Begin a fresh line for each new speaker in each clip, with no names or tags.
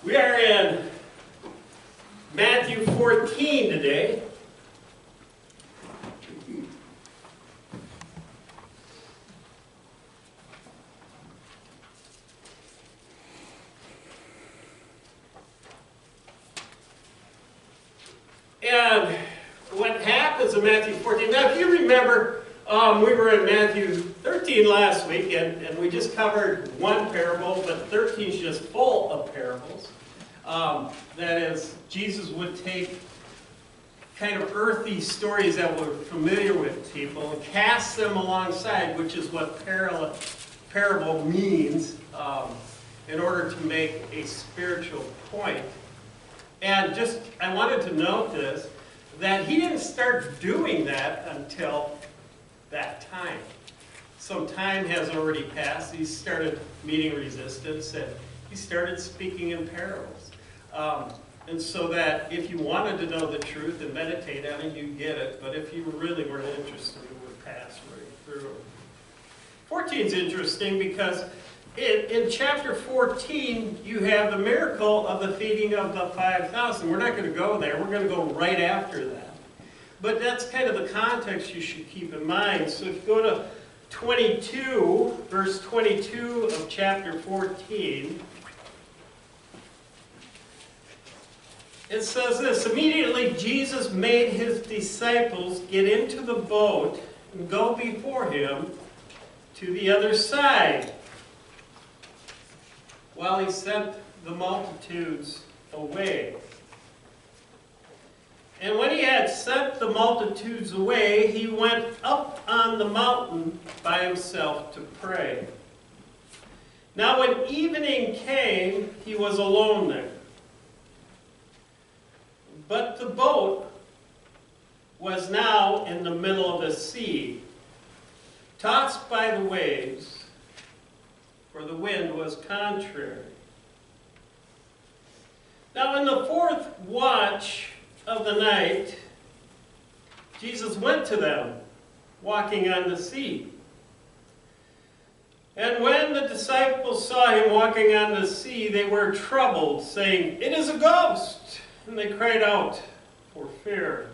We are in Matthew 14 today. And what happens in Matthew 14, now if you remember, we were in Matthew 13 last week, and we just covered one parable, but 13 is just full of parables. That is, Jesus would take kind of earthy stories that were familiar with people and cast them alongside, which is what parable means, in order to make a spiritual point. And just, I wanted to note this, that he didn't start doing that until that time. Some time has already passed. He started meeting resistance, and he started speaking in parables. And so that if you wanted to know the truth and meditate on it, you get it. But if you really weren't interested, it would pass right through. 14 is interesting because in chapter 14, you have the miracle of the feeding of the 5,000. We're not going to go there. We're going to go right after that. But that's kind of the context you should keep in mind. So if you go to 22, verse 22 of chapter 14, it says this: immediately Jesus made his disciples get into the boat and go before him to the other side, while he sent the multitudes away. And when he had sent the multitudes away, he went up on the mountain by himself to pray. Now when evening came, he was alone there. But the boat was now in the middle of the sea, tossed by the waves, for the wind was contrary. Now in the fourth watch of the night, Jesus went to them, walking on the sea. And when the disciples saw him walking on the sea, they were troubled, saying, "It is a ghost!" And they cried out for fear.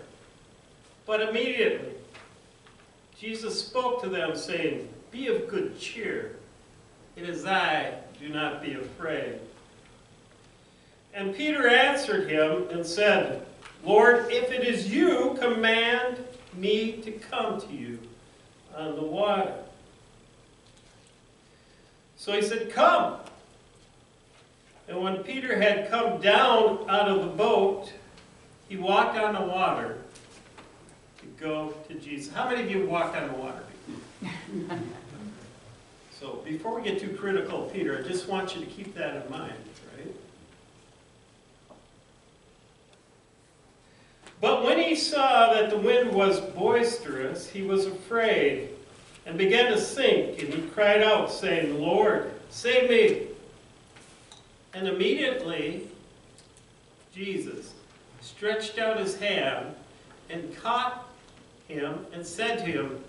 But immediately Jesus spoke to them, saying, "Be of good cheer. It is I, do not be afraid." And Peter answered him and said, "Lord, if it is you, command me to come to you on the water." So he said, "Come." And when Peter had come down out of the boat, he walked on the water to go to Jesus. How many of you walked on the water before? So before we get too critical of Peter, I just want you to keep that in mind, right? But when he saw that the wind was boisterous, he was afraid and began to sink, and he cried out, saying, "Lord, save me." And immediately Jesus stretched out his hand and caught him and said to him,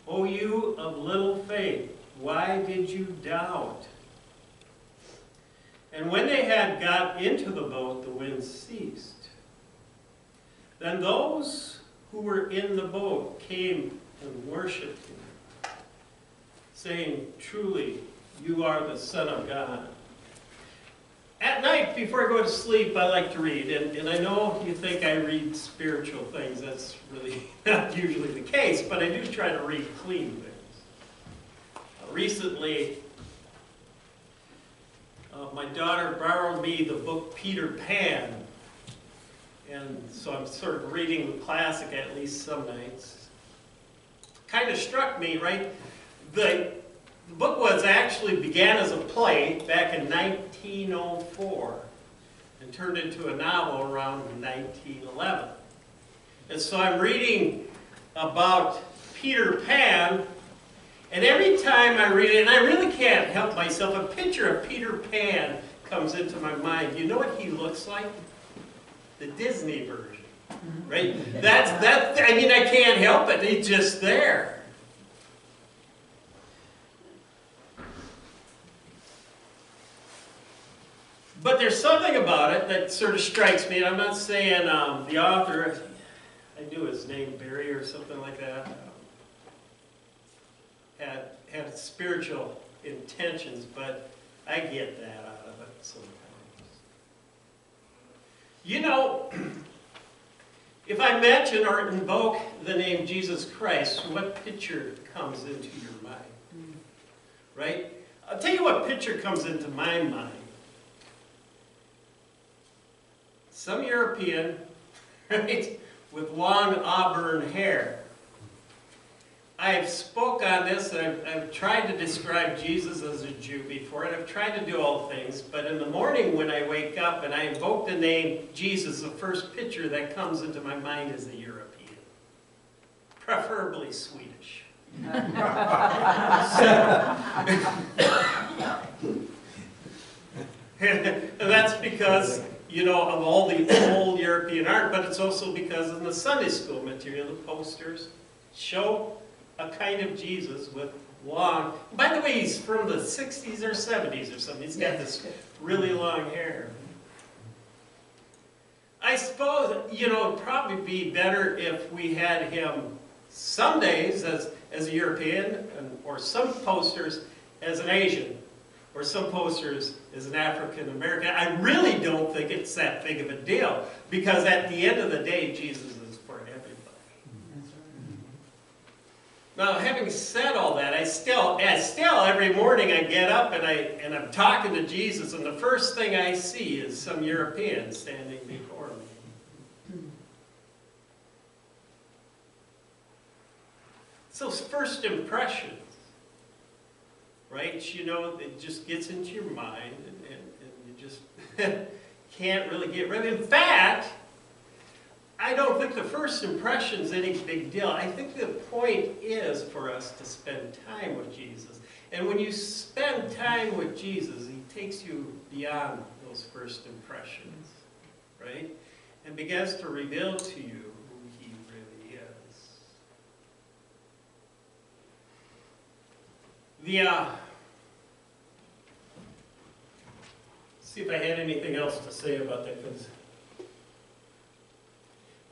"O you of little faith, why did you doubt?" And when they had got into the boat, the wind ceased. Then those who were in the boat came and worshipped him, saying, "Truly, you are the Son of God." At night, before I go to sleep, I like to read. And I know you think I read spiritual things. That's really not usually the case, but I do try to read clean things. Recently, my daughter borrowed me the book Peter Pan. And so I'm sort of reading the classic at least some nights. Kind of struck me, right? The book began as a play back in 1904 and turned into a novel around 1911. And so I'm reading about Peter Pan, and every time I read it, and I really can't help myself, a picture of Peter Pan comes into my mind. You know what he looks like? The Disney version, right? I mean, I can't help it. It's just there. But there's something about it that sort of strikes me, and I'm not saying the author, I knew his name, Barry or something like that, had spiritual intentions, but I get that out of it sometimes. You know, if I mention or invoke the name Jesus Christ, what picture comes into your mind? Right? I'll tell you what picture comes into my mind. Some European, right, with long auburn hair. I've spoke on this, and I've tried to describe Jesus as a Jew before, and I've tried to do all things, but in the morning when I wake up and I invoke the name Jesus, the first picture that comes into my mind is a European, preferably Swedish. And that's because, you know, of all the old European art, but it's also because in the Sunday school material, the posters show a kind of Jesus with long, by the way, he's from the 60s or 70s or something. He's got this really long hair. I suppose, you know, it'd probably be better if we had him some days as a European, or some posters as an Asian, or some posters as an African American. I really don't think it's that big of a deal, because at the end of the day, Jesus is for everybody. Now, having said all that, I still every morning I get up and I'm talking to Jesus, and the first thing I see is some European standing before me. So first impressions, right? You know, it just gets into your mind, and you just can't really get rid of it. In fact, I don't think the first impression is any big deal. I think the point is for us to spend time with Jesus. And when you spend time with Jesus, he takes you beyond those first impressions, right? And begins to reveal to you who he really is. See if I had anything else to say about that.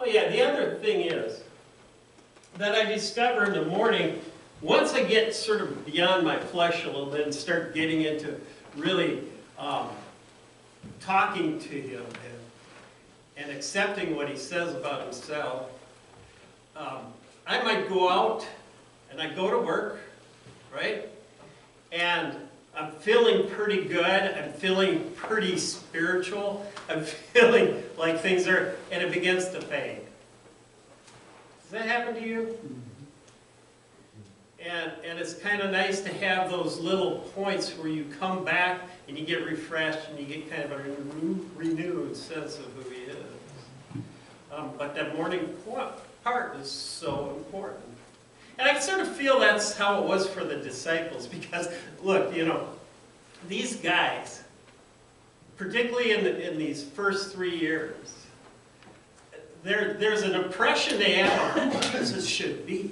Oh yeah, the other thing is that I discover in the morning, once I get sort of beyond my flesh a little bit and start getting into really talking to him and accepting what he says about himself, I might go out and I go to work, right? And I'm feeling pretty good. I'm feeling pretty spiritual. I'm feeling like things are, and it begins to fade. Does that happen to you? And it's kind of nice to have those little points where you come back and you get refreshed and you get kind of a renewed sense of who he is. But that morning part is so important. And I sort of feel that's how it was for the disciples, because, look, you know, these guys, particularly in these first 3 years, there's an impression they have of who Jesus should be.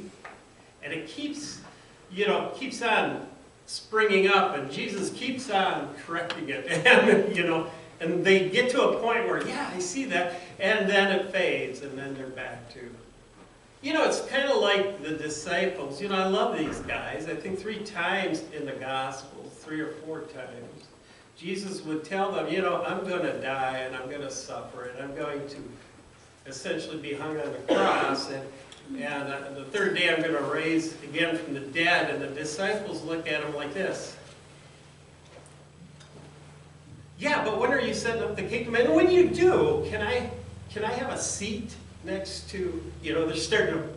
And it keeps on springing up, and Jesus keeps on correcting it. And, you know, and they get to a point where, yeah, I see that, and then it fades, and then they're back to... You know, it's kind of like the disciples. You know, I love these guys. I think 3 times in the Gospels, 3 or 4 times, Jesus would tell them, you know, I'm going to die and I'm going to suffer and I'm going to essentially be hung on the cross, and the 3rd day I'm going to rise again from the dead. And the disciples look at him like this. Yeah, but when are you setting up the kingdom? And when you do, can I have a seat next to, you know, they're starting to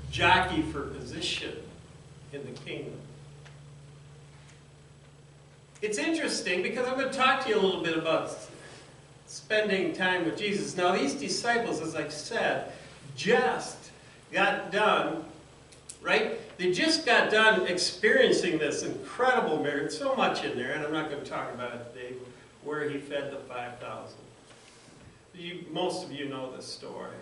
jockey for position in the kingdom. It's interesting because I'm going to talk to you a little bit about spending time with Jesus. Now, these disciples, as I've said, just got done, right? They just got done experiencing this incredible miracle. So much in there, and I'm not going to talk about it today, where he fed the 5,000. Most of you know this story.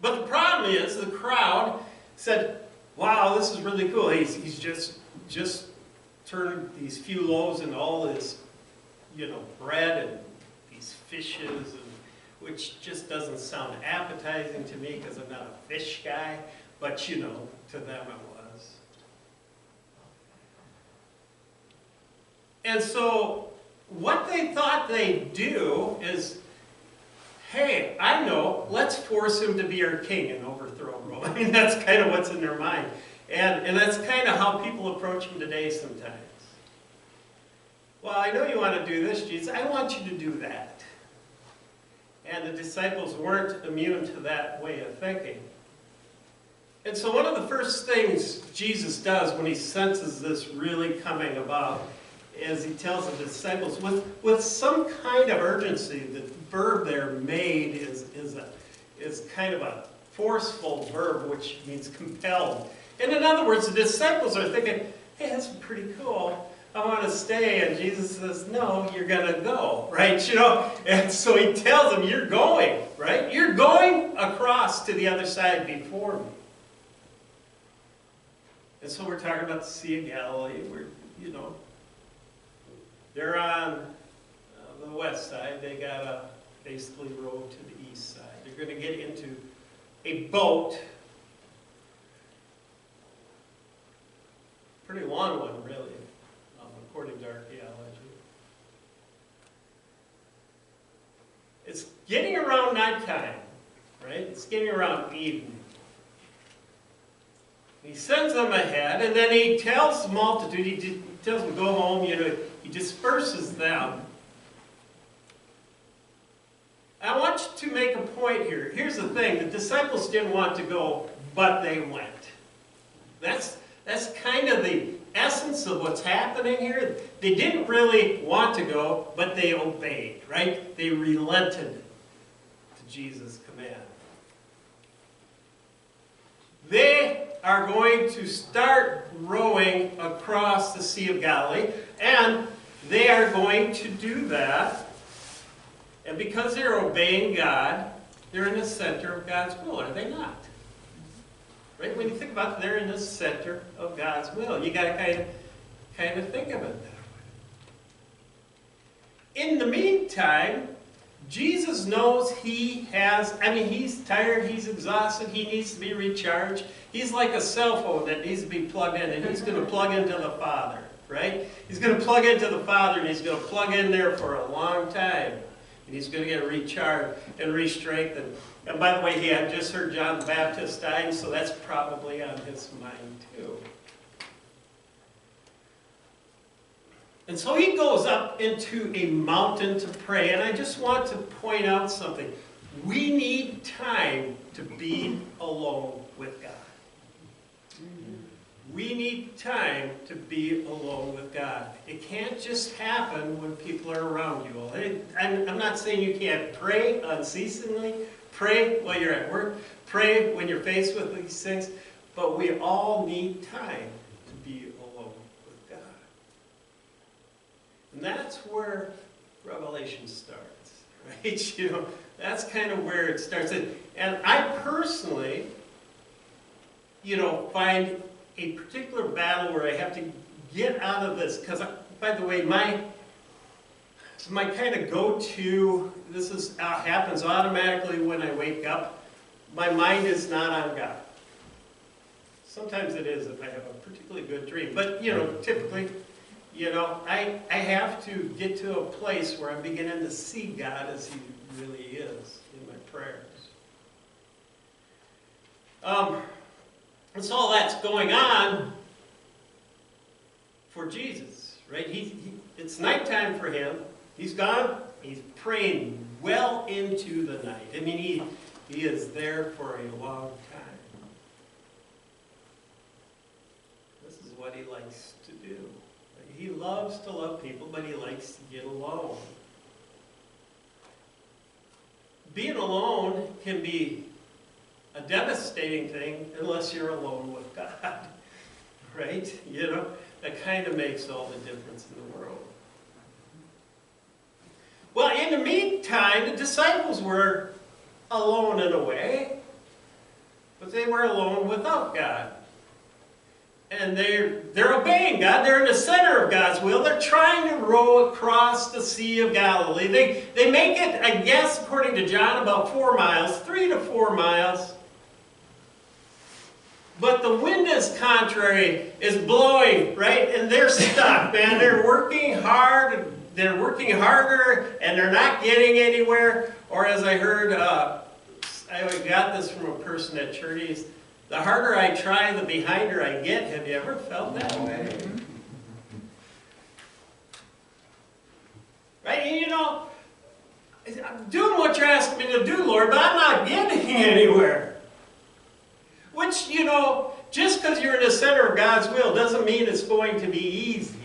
But the problem is, the crowd said, wow, this is really cool. He's just turned these few loaves into all this bread and these fishes, which just doesn't sound appetizing to me because I'm not a fish guy, but to them it was. And so what they thought they'd do is, hey, I know, let's force him to be our king and overthrow Rome. I mean, that's kind of what's in their mind. And that's kind of how people approach him today sometimes. Well, I know you want to do this, Jesus. I want you to do that. And the disciples weren't immune to that way of thinking. And so one of the first things Jesus does when he senses this really coming about is he tells the disciples with some kind of urgency. The verb there, made, is kind of a forceful verb, which means compelled. And in other words, the disciples are thinking, hey, that's pretty cool. I want to stay. And Jesus says, no, you're going to go, right? And so he tells them, you're going, right? You're going across to the other side before me. And so we're talking about the Sea of Galilee. They're on the west side. They got a basically road to the east side. They're going to get into a boat. Pretty long one, really, according to archaeology. It's getting around nighttime, right? It's getting around evening. He sends them ahead, and then he tells the multitude, he tells them, go home, he disperses them. I want you to make a point here. Here's the thing, the disciples didn't want to go, but they went. That's kind of the essence of what's happening here. They didn't really want to go, but they obeyed, right? They relented to Jesus' command. They are going to start rowing across the Sea of Galilee, and they are going to do that. And because they're obeying God, they're in the center of God's will, are they not? Right? When you think about it, they're in the center of God's will. You got to kind of think of it that way. In the meantime, Jesus knows he's tired, he's exhausted, he needs to be recharged. He's like a cell phone that needs to be plugged in, and he's going to plug into the Father, right? He's going to plug into the Father, and he's going to plug in there for a long time. And he's going to get recharged and re-strengthened. And by the way, he had just heard John the Baptist dying, so that's probably on his mind too. And so he goes up into a mountain to pray. And I just want to point out something. We need time to be alone with God. We need time to be alone with God. It can't just happen when people are around you. I'm not saying you can't pray unceasingly, pray while you're at work, pray when you're faced with these things, but we all need time to be alone with God. And that's where Revelation starts, right? That's kind of where it starts. And I personally, find a particular battle where I have to get out of this, because, by the way, my kind of go-to, happens automatically when I wake up. My mind is not on God. Sometimes it is if I have a particularly good dream, but typically, I have to get to a place where I'm beginning to see God as He really is in my prayers. And so all that's going on for Jesus, right? It's nighttime for him. He's gone. He's praying well into the night. I mean, he is there for a long time. This is what he likes to do. He loves to love people, but he likes to get alone. Being alone can be a devastating thing unless you're alone with God, right? That kind of makes all the difference in the world. Well, in the meantime, the disciples were alone in a way, but they were alone without God. And they're obeying God. They're in the center of God's will. They're trying to row across the Sea of Galilee. They make it, I guess, according to John, about 4 miles, 3 to 4 miles. But the wind is contrary, is blowing, right? And they're stuck, man. They're working hard. They're working harder, and they're not getting anywhere. Or as I heard, I got this from a person at Churdy's, the harder I try, the behinder I get. Have you ever felt that way? Right? And you know, I'm doing what you're asking me to do, Lord, but I'm not getting anywhere. Which, you know, just because you're in the center of God's will doesn't mean it's going to be easy.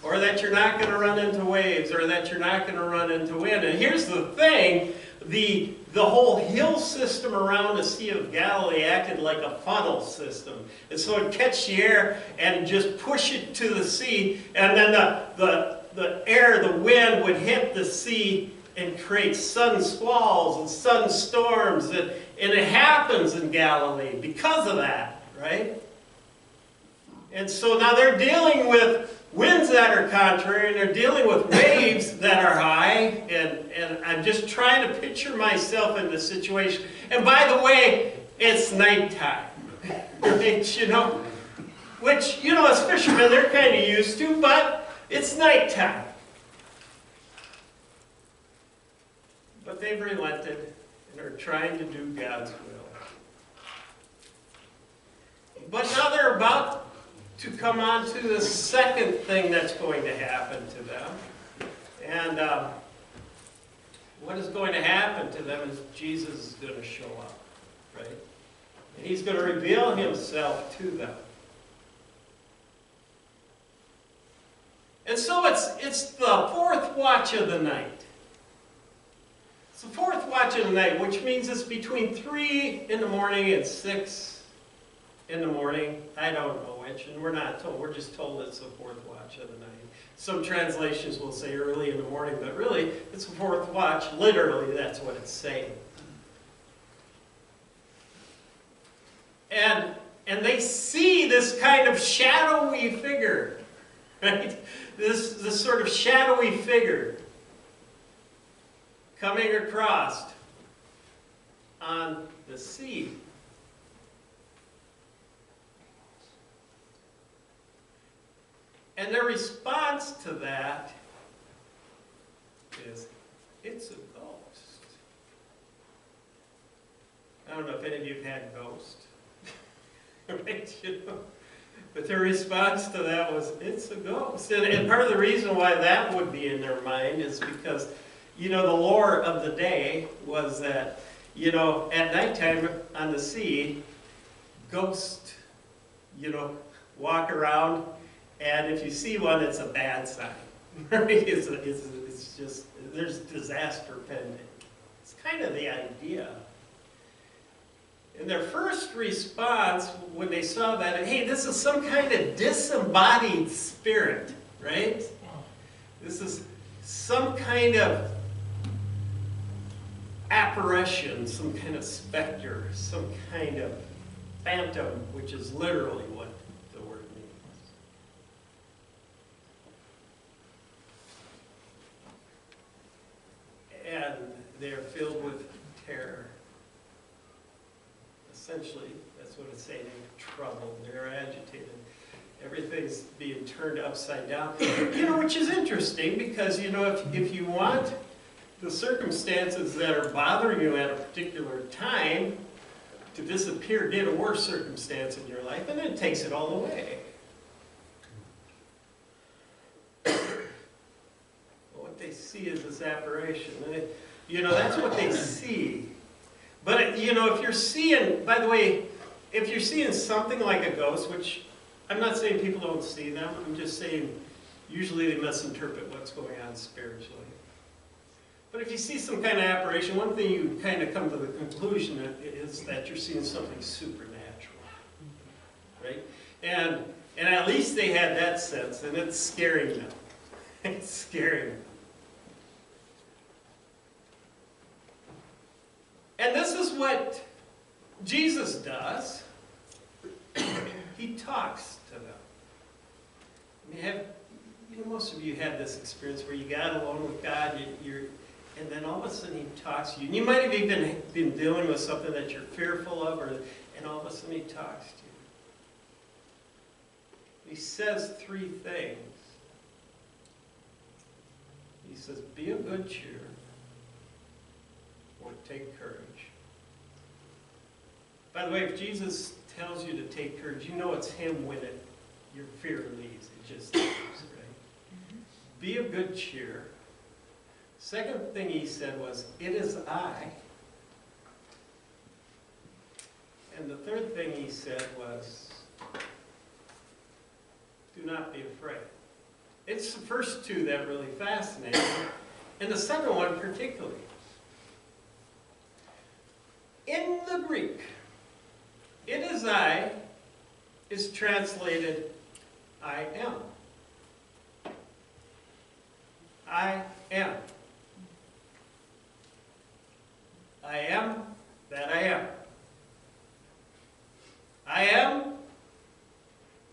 Or that you're not going to run into waves, or that you're not going to run into wind. And here's the thing, the whole hill system around the Sea of Galilee acted like a funnel system. And so it'd catch the air and just push it to the sea, and then the air, the wind would hit the sea and create sudden squalls and sudden storms. And it happens in Galilee because of that, right? And so now they're dealing with winds that are contrary, and they're dealing with waves that are high, and I'm just trying to picture myself in this situation. And by the way, it's nighttime, right? You know, which, you know, as fishermen, they're kind of used to, but it's nighttime. But they've relented, and are trying to do God's will. But now they're about to come on to the second thing that's going to happen to them. And what is going to happen to them is Jesus is going to show up, right? And he's going to reveal himself to them. And so it's the fourth watch of the night. It's the fourth watch of the night, which means it's between 3 in the morning and 6 in the morning. I don't know which, and we're not told. We're just told it's the fourth watch of the night. Some translations will say early in the morning, but really, it's the fourth watch. Literally, that's what it's saying. And they see this kind of shadowy figure, right? This sort of shadowy figure coming across on the sea. And their response to that is, it's a ghost. I don't know if any of you have had ghosts. Right? You know? But their response to that was, it's a ghost. And part of the reason why that would be in their mind is because, you know, the lore of the day was that, you know, at nighttime on the sea, ghosts, you know, walk around. And if you see one, it's a bad sign. Right? It's just, there's disaster pending. It's kind of the idea. And their first response when they saw that, hey, this is some kind of disembodied spirit, right? This is some kind of apparition, some kind of specter, some kind of phantom, which is literally what the word means. And they're filled with terror. Essentially, that's what it's saying. They're troubled. They're agitated. Everything's being turned upside down. You know, which is interesting because, you know, if you want the circumstances that are bothering you at a particular time to disappear, get a worse circumstance in your life, and then it takes it all away. What they see is this apparition. You know, that's what they see. But, you know, if you're seeing, by the way, if you're seeing something like a ghost, which I'm not saying people don't see them, I'm just saying usually they misinterpret what's going on spiritually. But if you see some kind of apparition, one thing you kind of come to the conclusion is that you're seeing something supernatural, right? And at least they had that sense, and it's scaring them. It's scaring them. And this is what Jesus does. He talks to them. most of you had this experience where you got alone with God, and then all of a sudden He talks to you. And you might have even been dealing with something that you're fearful of, and all of a sudden He talks to you. He says three things. He says, be of good cheer, or take courage. By the way, if Jesus tells you to take courage, you know it's Him when your fear leaves. It just leaves, right? Be of good cheer. Second thing He said was, it is I. And the third thing He said was, do not be afraid. It's the first two that really fascinate me, and the second one particularly. In the Greek, it is I is translated I am. I am. I am that I am. I am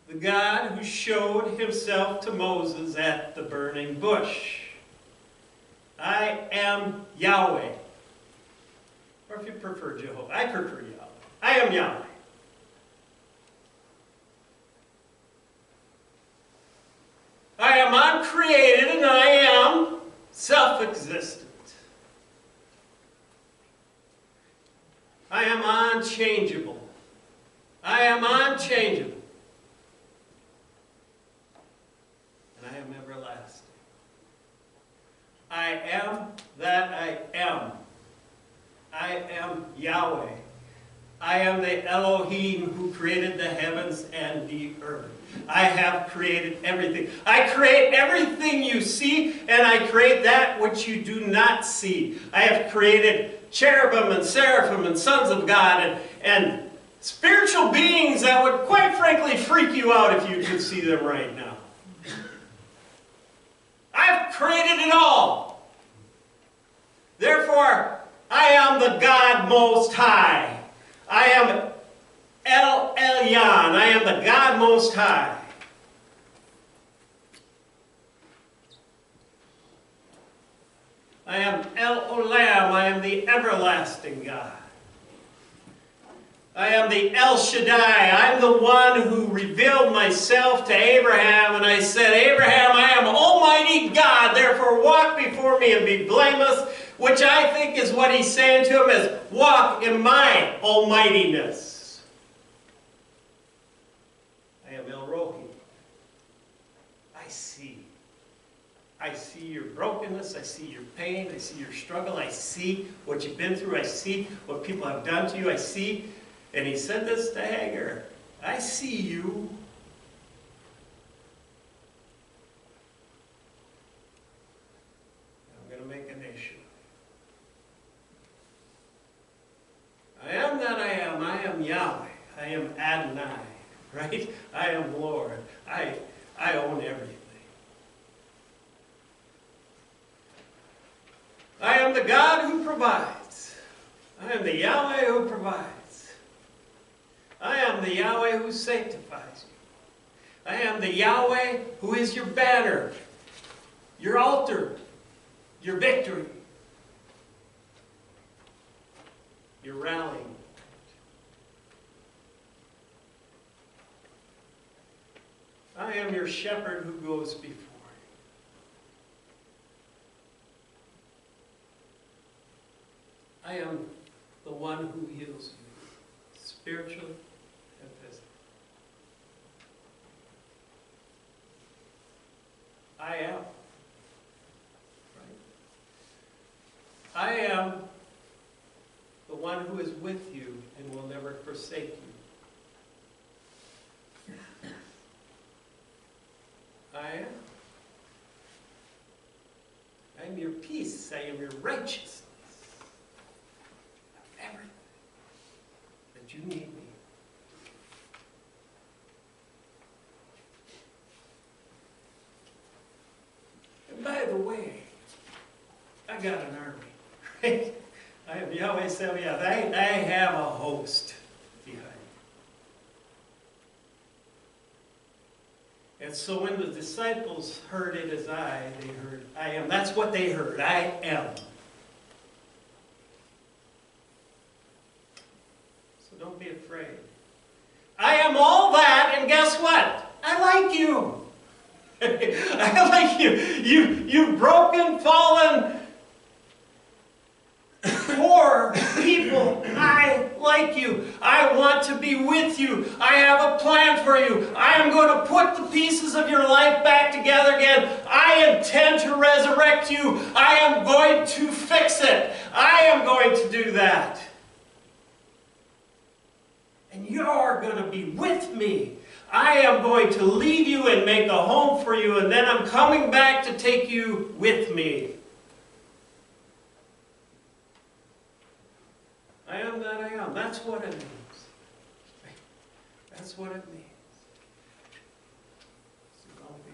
the God who showed Himself to Moses at the burning bush. I am Yahweh. Or if you prefer Jehovah, I prefer Yahweh. I am Yahweh. I am uncreated and I am self-existent. I am unchangeable. I am unchangeable. And I am everlasting. I am that I am. I am Yahweh. I am the Elohim who created the heavens and the earth. I have created everything. I create everything you see, and I create that which you do not see. I have created cherubim and seraphim and sons of God and spiritual beings that would quite frankly freak you out if you could see them right now. I've created it all. Therefore, I am the God Most High. I am El Elyon. I am the God Most High. I am El Olam. I am the everlasting God. I am the El Shaddai. I'm the one who revealed myself to Abraham, and I said, Abraham, I am Almighty God, therefore walk before me and be blameless, which I think is what He's saying to him is, walk in my almightiness. I am El Rohi. I see. I see your brokenness. I see your pain. I see your struggle. I see what you've been through. I see what people have done to you. I see. And He said this to Hagar. I see you. I'm going to make a nation. I am that I am. I am Yahweh. I am Adonai. Right? I am Lord. I own everything. I am the God who provides. I am the Yahweh who provides. I am the Yahweh who sanctifies you. I am the Yahweh who is your banner, your altar, your victory, your rallying. I am your shepherd who goes before you. I am the one who heals you, spiritually and physically. I am. Right? I am the one who is with you and will never forsake you. I am. I am your peace. I am your righteousness. Everything that you need me. And by the way, I got an army, right? I am Yahweh Sabaoth. I have a host behind me. And so when the disciples heard it as they heard, I am. That's what they heard, I am. So don't be afraid. I am all that, and guess what? I like you. I like you. You broken, fallen, poor people. I like you. I want to be with you. I have a plan for you. I am going to put the pieces of your life back together again. I intend to resurrect you. I am going to fix it. I am going to do that. And you're going to be with me. I am going to leave you and make a home for you, and then I'm coming back to take you with me. I am that I am. That's what it means. That's what it means. So don't be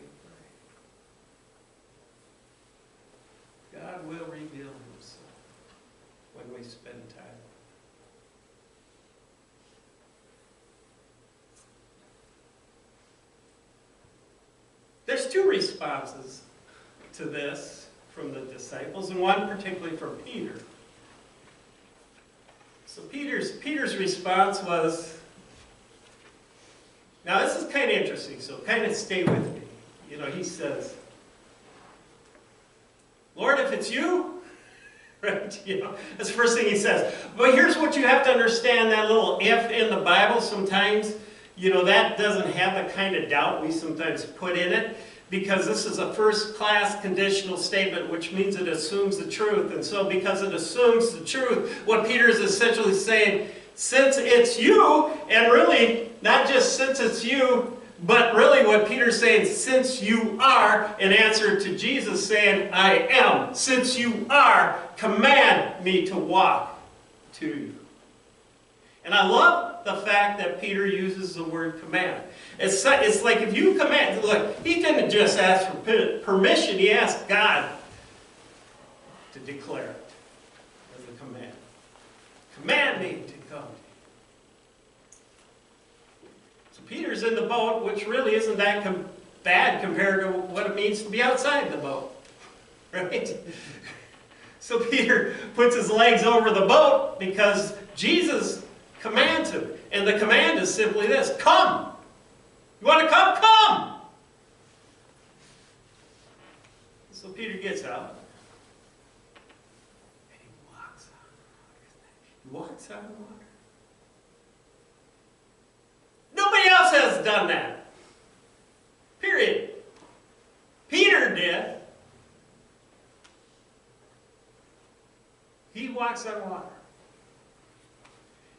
afraid. God will reveal himself when we spend time. There's two responses to this from the disciples, and one particularly from Peter. So Peter's response was, now this is kind of interesting, so kind of stay with me. You know, he says, Lord, if it's you, right? You know, that's the first thing he says. But here's what you have to understand, that little if in the Bible sometimes, you know, that doesn't have the kind of doubt we sometimes put in it, because this is a first-class conditional statement, which means it assumes the truth. And so because it assumes the truth, what Peter is essentially saying, since it's you, and really, not just since it's you, but really what Peter's saying, since you are, in answer to Jesus saying, I am. Since you are, command me to walk to you. And I love the fact that Peter uses the word command. It's like if you command, look, he didn't just ask for permission, he asked God to declare it as a command. Command me to come. So Peter's in the boat, which really isn't that bad compared to what it means to be outside the boat. Right? So Peter puts his legs over the boat because Jesus commands him. And the command is simply this: come! You want to come? Come! So Peter gets out. And he walks out of the water. He walks out of the water. Nobody else has done that. Period. Peter did. He walks out of water.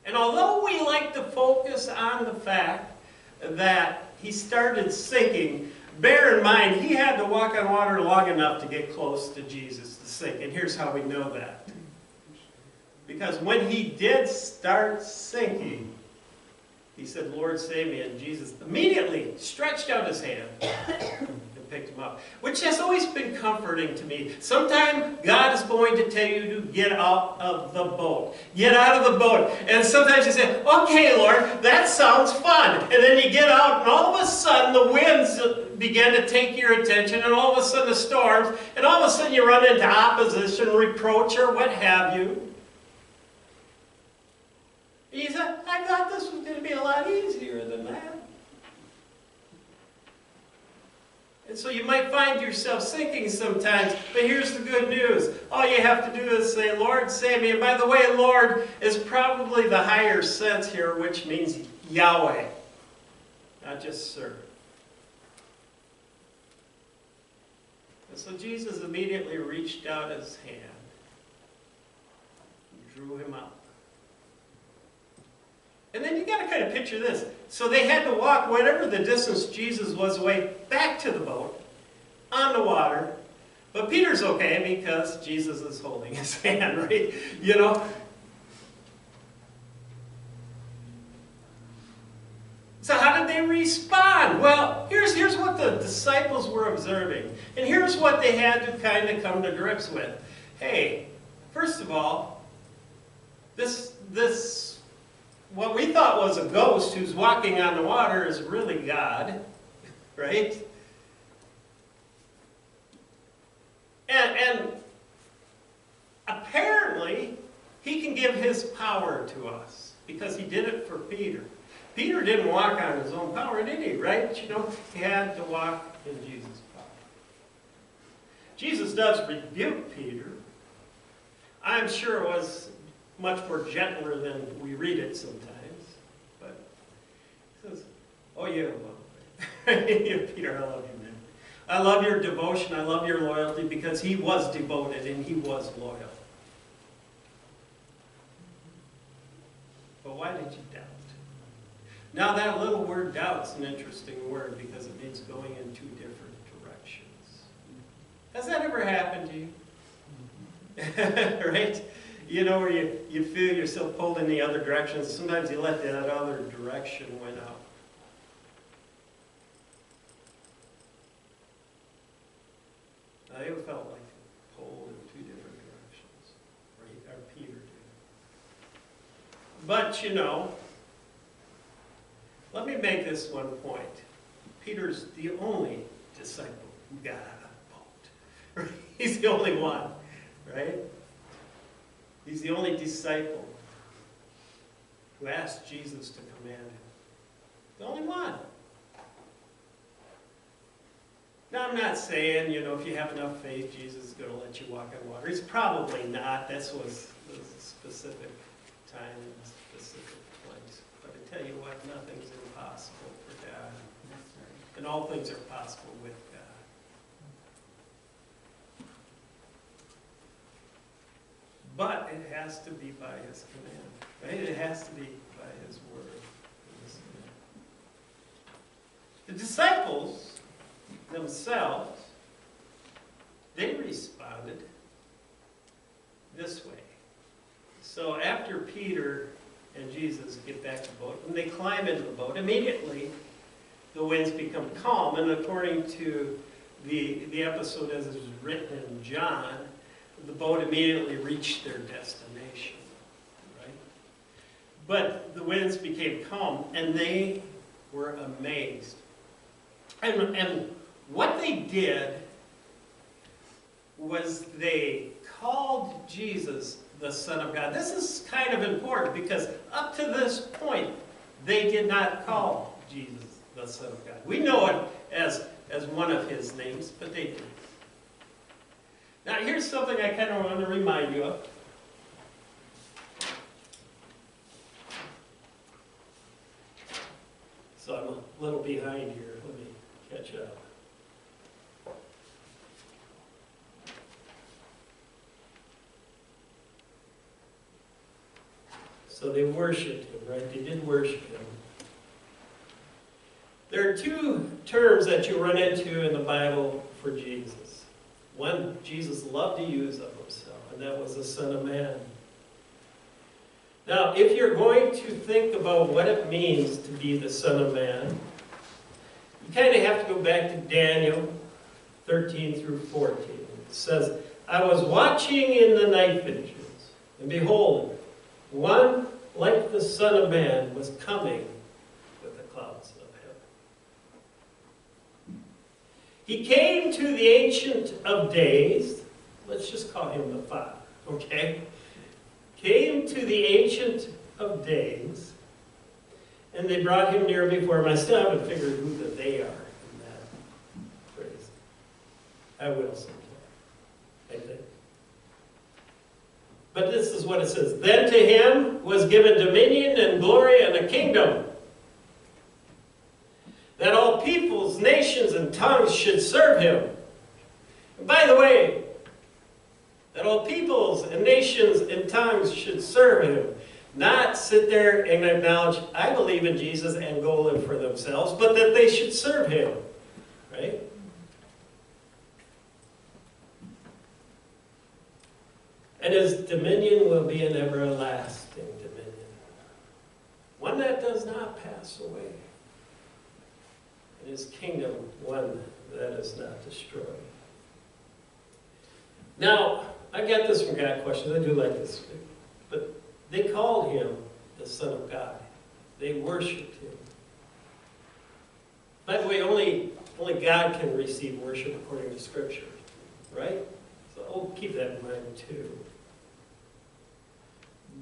And although we like to focus on the fact that he started sinking, bear in mind he had to walk on water long enough to get close to Jesus to sink. And here's how we know that. Because when he did start sinking, he said, Lord, save me. And Jesus immediately stretched out his hand and picked him up. Which has always been comforting to me. Sometimes God is going to tell you to get out of the boat. Get out of the boat. And sometimes you say, okay, Lord, that sounds fun. And then you get out, and all of a sudden the winds begin to take your attention, and all of a sudden the storms, and all of a sudden you run into opposition, reproach, or what have you. He said, I thought this was going to be a lot easier than that. And so you might find yourself sinking sometimes, but here's the good news. All you have to do is say, Lord, save me. And by the way, Lord is probably the higher sense here, which means Yahweh, not just Sir. And so Jesus immediately reached out his hand and drew him out. And then you got to kind of picture this. So they had to walk whatever the distance Jesus was away back to the boat on the water. But Peter's okay because Jesus is holding his hand, right? You know? So how did they respond? Well, here's what the disciples were observing. And here's what they had to kind of come to grips with. Hey, first of all, this what we thought was a ghost who's walking on the water is really God. right? And apparently, he can give his power to us because he did it for Peter. Peter didn't walk on his own power, did he? Right? You know, he had to walk in Jesus' power. Jesus does rebuke Peter. I'm sure it was much more gentler than we read it sometimes. But he says, oh yeah, well, Peter, I love you, man. I love your devotion. I love your loyalty, because he was devoted and he was loyal. But why did you doubt? Now that little word doubt's an interesting word, because it means going in two different directions. Has that ever happened to you? Right? You know, where you feel yourself pulled in the other direction. Sometimes you let that other direction win out. I felt like pulled in two different directions, or Peter did. But, you know, let me make this one point. Peter's the only disciple who got out of the boat. He's the only one, right? He's the only disciple who asked Jesus to command him. The only one. Now, I'm not saying, you know, if you have enough faith, Jesus is going to let you walk on water. He's probably not. That was a specific time and a specific place. But I tell you what, nothing's impossible for God. And all things are possible with God. But it has to be by his command, right? It has to be by his word. The disciples themselves, they responded this way. So after Peter and Jesus get back to the boat, when they climb into the boat, immediately the winds become calm. And according to the episode as it was written in John, the boat immediately reached their destination, right? But the winds became calm, and they were amazed. And what they did was they called Jesus the Son of God. This is kind of important, because up to this point, they did not call Jesus the Son of God. We know it as one of his names, but they didn't. Now, here's something I kind of want to remind you of. So I'm a little behind here. Let me catch up. So they worshiped him, right? They did worship him. There are two terms that you run into in the Bible for Jesus. One, Jesus loved to use of himself, and that was the Son of Man. Now, if you're going to think about what it means to be the Son of Man, you kind of have to go back to Daniel 13 through 14. It says, I was watching in the night visions, and behold, one like the Son of Man was coming with the clouds of heaven. He came to the Ancient of Days. Let's just call him the Father, okay? Came to the Ancient of Days, and they brought him near before him. I still haven't figured who the they are in that phrase. I will sometime, I think. But this is what it says. Then to him was given dominion and glory and a kingdom, that all peoples, nations, and tongues should serve him. And by the way, that all peoples and nations and tongues should serve him. Not sit there and acknowledge, I believe in Jesus, and go live for themselves, but that they should serve him. Right? And his dominion will be an everlasting dominion, one that does not pass away. And his kingdom, one that is not destroyed. Now, I get this from God questions. I do like this. But they called him the Son of God. They worshipped him. By the way, only Only God can receive worship according to Scripture, right? So we'll keep that in mind too.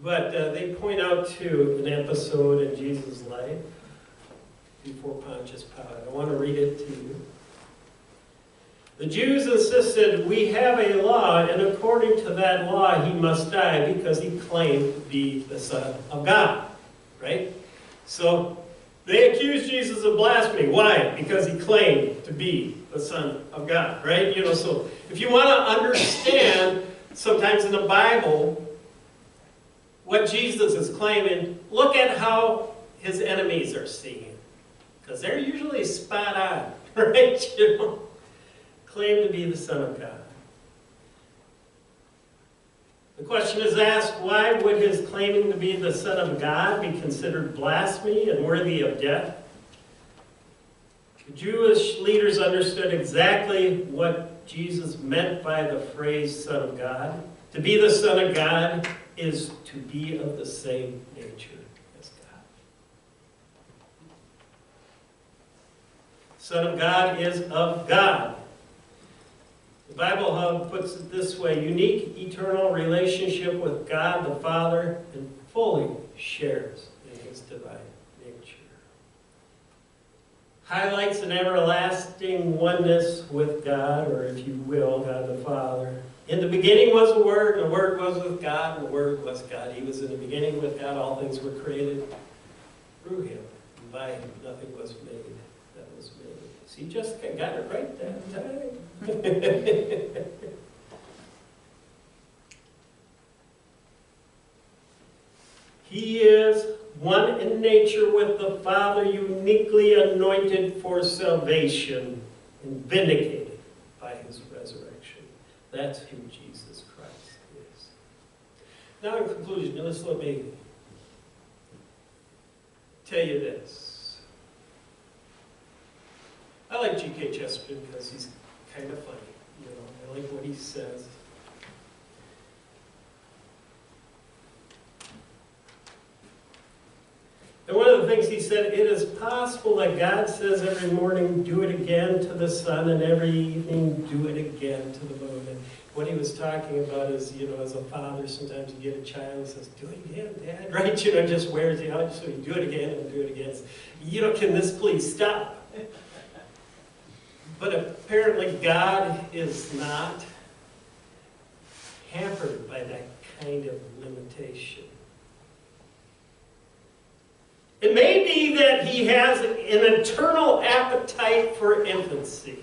But they point out to an episode in Jesus' life before Pontius Pilate. I want to read it to you. The Jews insisted, "We have a law, and according to that law he must die because he claimed to be the Son of God." Right? So they accused Jesus of blasphemy. Why? Because he claimed to be the Son of God. Right? So if you want to understand, sometimes in the Bible, what Jesus is claiming, look at how his enemies are seeing it. Because they're usually spot on. Right? Claim to be the Son of God. The question is asked, why would his claiming to be the Son of God be considered blasphemy and worthy of death? The Jewish leaders understood exactly what Jesus meant by the phrase Son of God. To be the Son of God is to be of the same nature as God. Son of God is of God. The Bible Hub puts it this way: unique eternal relationship with God the Father, and fully shares in his divine nature. Highlights an everlasting oneness with God, or if you will, God the Father. In the beginning was the Word, and the Word was with God, and the Word was God. He was in the beginning with God. All things were created through him. And by him nothing was made that was made. See, Jessica got it right that time. He is one in nature with the Father, uniquely anointed for salvation and vindicated by his resurrection. That's who Jesus Christ is. Now in conclusion, just let me tell you this. I like G.K. Chesterton because he's kind of funny. I like what he says. And one of the things he said, it is possible that God says every morning, do it again to the sun, and every evening, do it again to the moon. And what he was talking about is, as a father, sometimes you get a child who says, do it again, Dad, right? Just wears you out, so you do it again and do it again. Can this please stop? But apparently God is not hampered by that kind of limitation. It may be that he has an eternal appetite for infancy.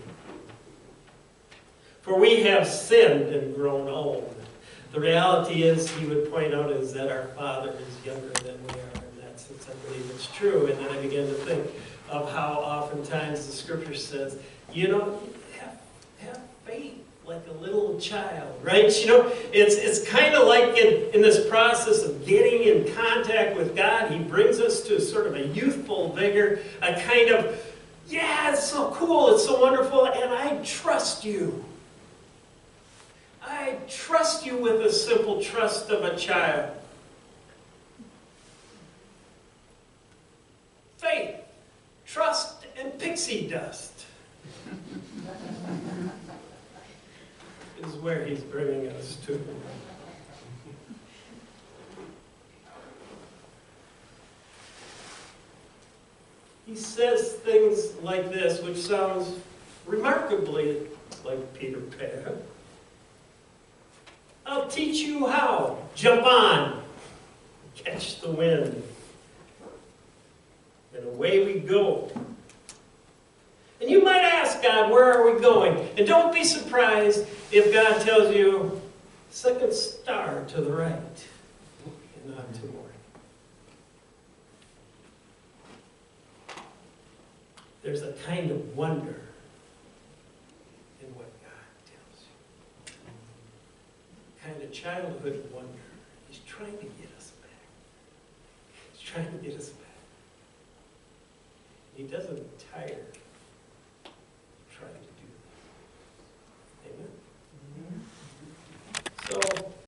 For we have sinned and grown old. The reality is, he would point out, is that our Father is younger than we are. In that sense, I believe it's true. And then I began to think of how oftentimes the Scripture says, have faith like a little child, right? It's kind of like in this process of getting in contact with God, he brings us to sort of a youthful vigor, a kind of, yeah, it's so cool, it's so wonderful, and I trust you. I trust you with the simple trust of a child. Faith, trust, and pixie dust is where he's bringing us to. He says things like this, which sounds remarkably like Peter Pan. I'll teach you how. Jump on. Catch the wind. And away we go. And you might ask God, where are we going? And don't be surprised if God tells you, second star to the right, and not to more. There's a kind of wonder in what God tells you. Kind of childhood wonder. He's trying to get us back. He's trying to get us back. He doesn't tire